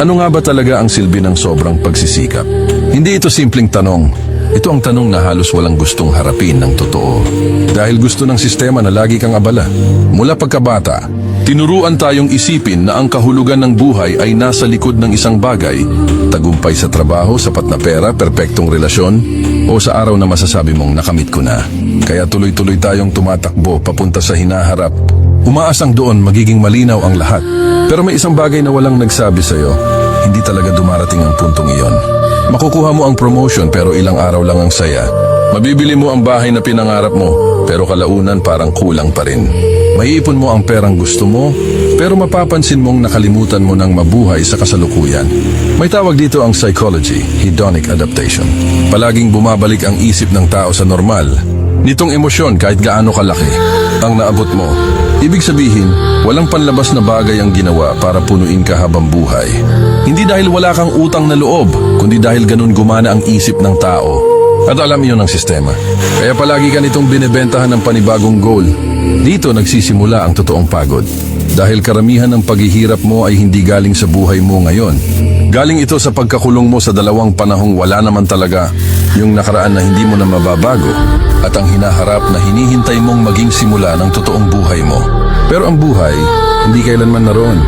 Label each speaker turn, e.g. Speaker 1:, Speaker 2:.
Speaker 1: Ano nga ba talaga ang silbi ng sobrang pagsisikap? Hindi ito simpleng tanong. Ito ang tanong na halos walang gustong harapin ng totoo. Dahil gusto ng sistema na lagi kang abala. Mula pagkabata, tinuruan tayong isipin na ang kahulugan ng buhay ay nasa likod ng isang bagay. Tagumpay sa trabaho, sapat na pera, perpektong relasyon, o sa araw na masasabi mong nakamit ko na. Kaya tuloy-tuloy tayong tumatakbo papunta sa hinaharap. Umaasang doon magiging malinaw ang lahat. Pero may isang bagay na walang nagsabi sa'yo. Hindi talaga dumarating ang puntong iyon. Makukuha mo ang promotion pero ilang araw lang ang saya. Mabibili mo ang bahay na pinangarap mo pero kalaunan parang kulang pa rin. Maiipon mo ang perang gusto mo pero mapapansin mong nakalimutan mo ng mabuhay sa kasalukuyan. May tawag dito ang psychology, hedonic adaptation. Palaging bumabalik ang isip ng tao sa normal. Nitong emosyon kahit gaano kalaki ang naabot mo. Ibig sabihin, walang panlabas na bagay ang ginawa para punuin ka habang buhay. Hindi dahil wala kang utang na loob, kundi dahil ganun gumana ang isip ng tao. At alam iyon ng sistema. Kaya palagi ka nitong binibentahan ng panibagong goal. Dito nagsisimula ang totoong pagod. Dahil karamihan ng paghihirap mo ay hindi galing sa buhay mo ngayon. Galing ito sa pagkakulong mo sa dalawang panahong wala naman talaga, yung nakaraan na hindi mo na mababago, at ang hinaharap na hinihintay mong maging simula ng totoong buhay mo. Pero ang buhay, hindi kailanman naroon.